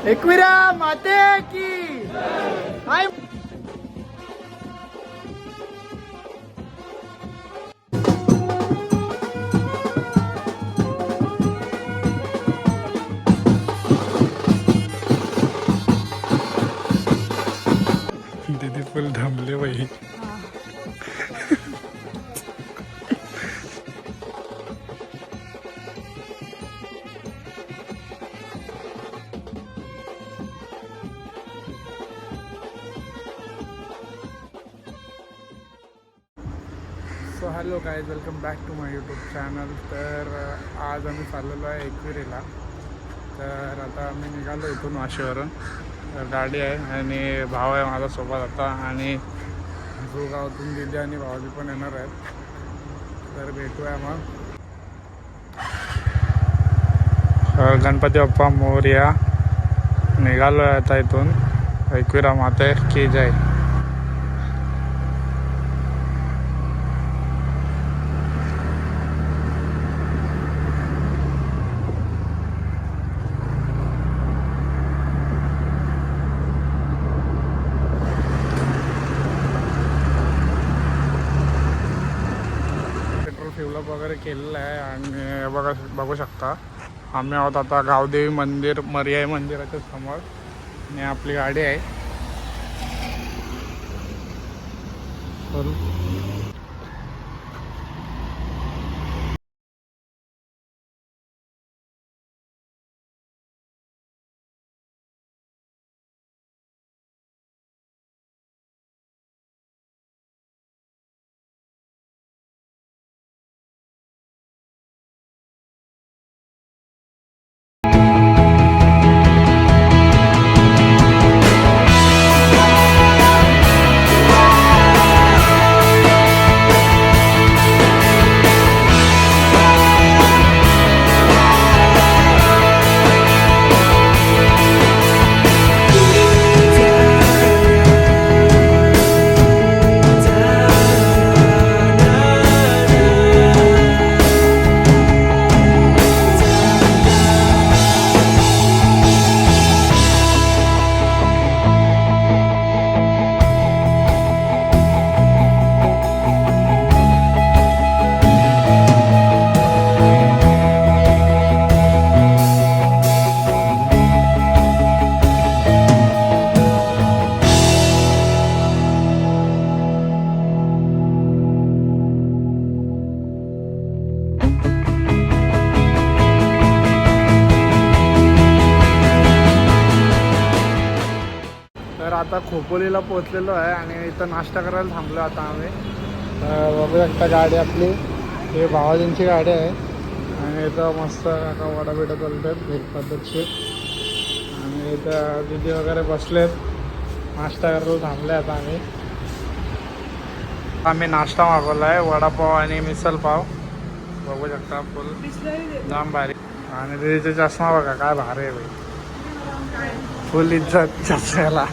एकविरा माते की हाय. दीदी फुल थांबले बाई. So hello guys, welcome back to my YouTube channel. तर आज आम्ही चाललेलो आहे एकविरेला. तर आता आम्ही निघालो इथून वाशीवरून. तर गाडी आहे आणि भाव आहे माझ्यासोबत आता, आणि गावातून दिदी आणि भावाजी पण येणार आहेत. तर भेटूया मग. गणपती बाप्पा मोरया. निघालो आहे आता इथून. एकविरा माते की जय. डेव्हलप वगैरे केलेलं आहे आणि बघू शकता आम्ही आहोत आता गावदेवी मंदिर, मर्याई मंदिराच्या समोर, आणि आपली गाडी आहे. तर आता खोपोलीला पोहोचलेलो आहे आणि इथं नाश्ता करायला थांबलो आता आम्ही. बघू शकता गाडी आपली, हे भावाजींची गाडी आहे. आणि इथं मस्त काका वडा बिडा चालतात एक पद्धतशीर. आणि इथं दिदी वगैरे बसलेत, नाश्ता करायला थांबले आता आम्ही नाश्ता मागवला आहे, वडापाव आणि मिसल पाव. बघू शकता फुल जाम भारी. आणि दीदीचा चष्मा बघा काय भारी आहे बाई, फुल इज्जत चष्म्याला.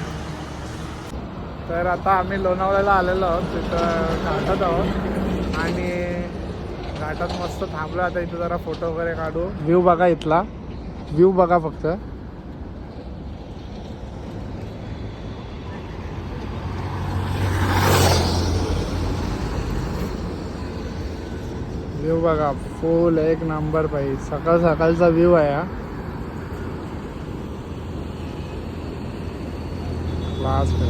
तर आता आम्ही लोणावळ्याला आलेलो आहोत, तिथं घाटात आहोत आणि घाटात मस्त थांबलो. आता इथं जरा फोटो वगैरे काढू. व्ह्यू बघा, इथला व्ह्यू बघा फक्त. व्ह्यू बघा, फुल एक नंबर पाहिजे. सकाळ सकाळचा व्ह्यू आहे हा. क्लास.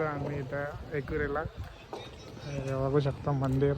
पोचलो आम्ही इथं एकविरेला. हे बघू शकता मंदिर.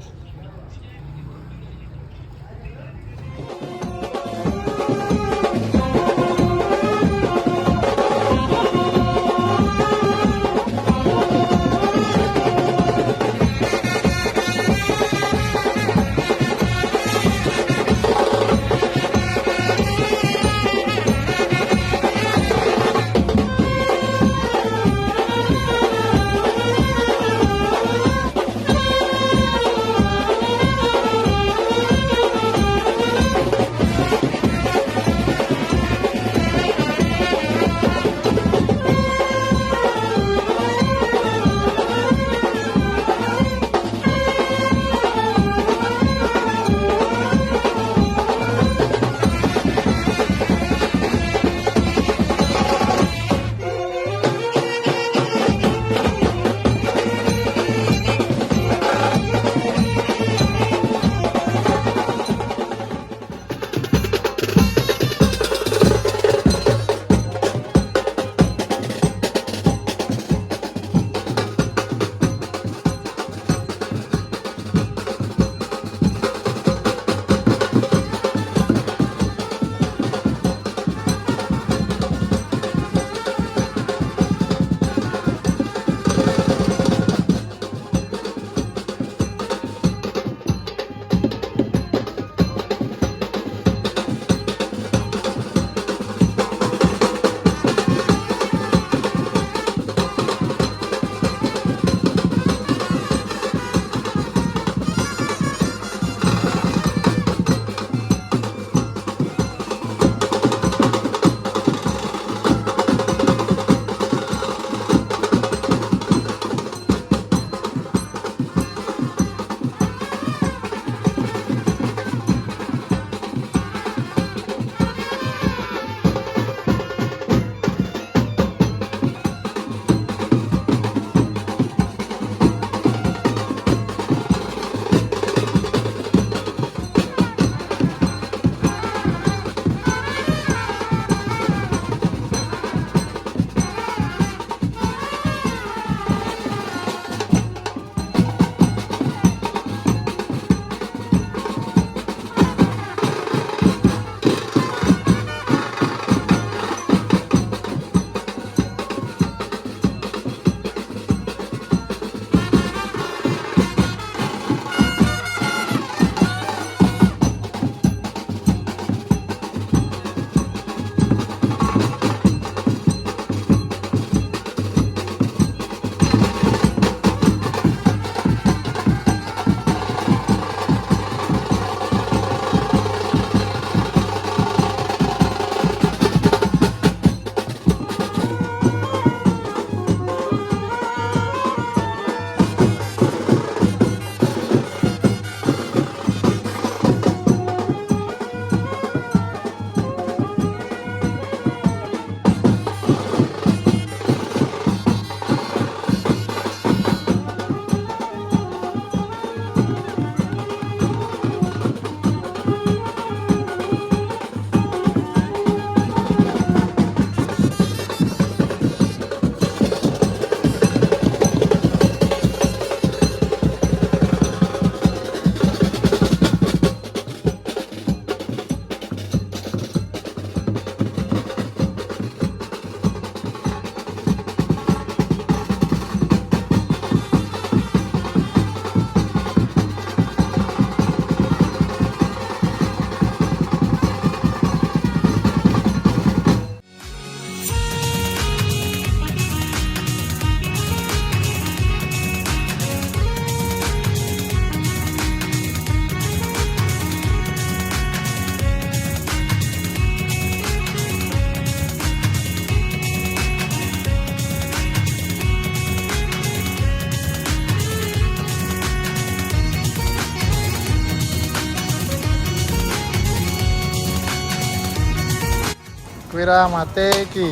एकविरा माते की.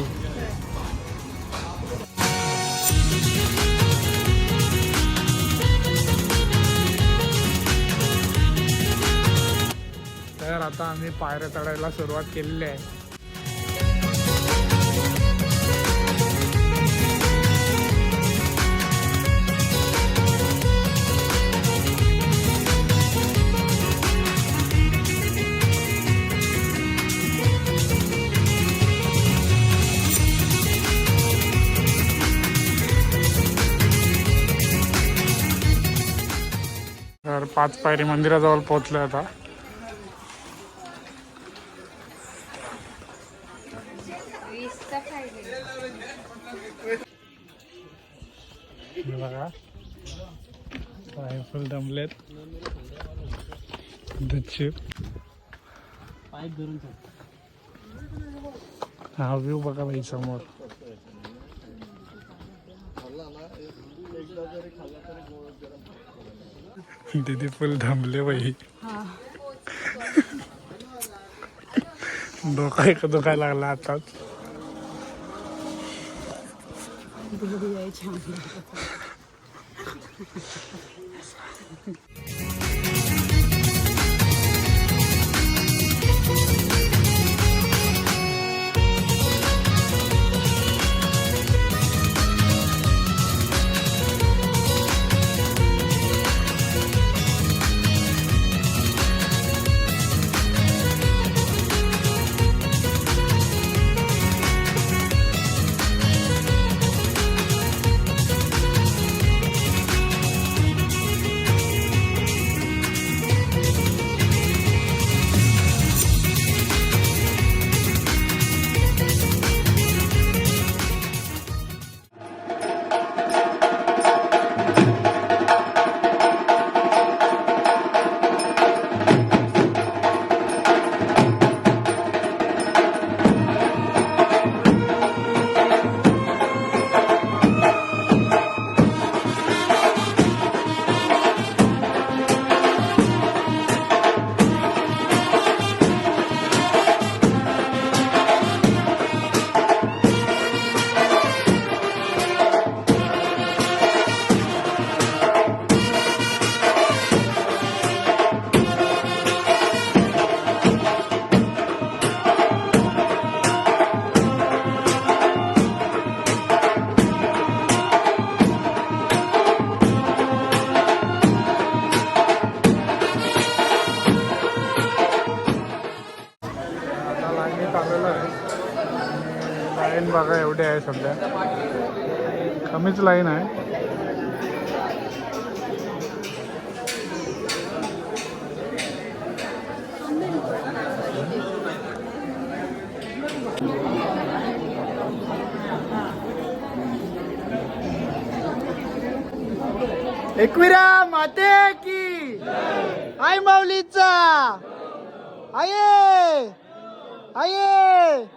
तर आता आम्ही पायऱ्या चढायला सुरुवात केलेली आहे. 5 पायरी मंदिराजवळ पोहोचलो आता. हे बघा पाय फुल दमलेत. दच्चू हा व्ह्यू बघा बाई समोर. दीदी फुल दमले बाई. डोका एक दुखायला लागला आताच. लाईन बघा एवढी आहे सध्या. कमीच लाईन आहे. एकविरा माते की आई माऊलीचा आये आये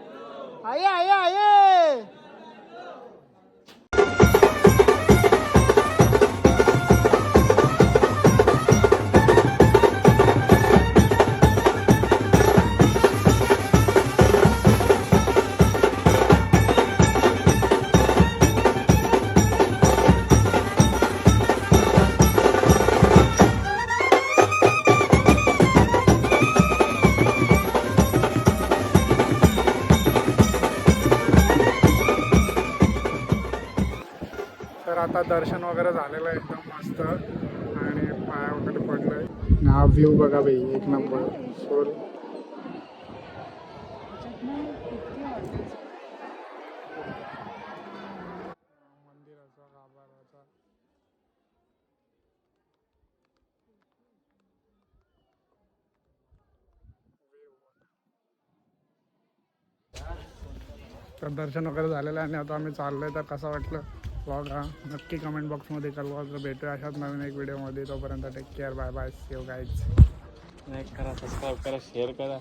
आये आये आये. तर आता दर्शन वगैरे झालेलं आहे एकदम मस्त आणि पाया वगैरे पडलोय. हा व्ह्यू बघा बाई एक नंबर फुल. मंदिराचा गाभाऱ्याचा तर दर्शन वगैरे झालेलं आहे आणि आता आम्ही चाललोय. तर कसं वाटलं व्लॉग हा नक्की कमेंट बॉक्समध्ये कळवा. भेटूया अशाच नवीन एक व्हिडिओमध्ये. तोपर्यंत take care. Bye bye. See you guys. Like करा, सबस्क्राईब करा, शेअर करा.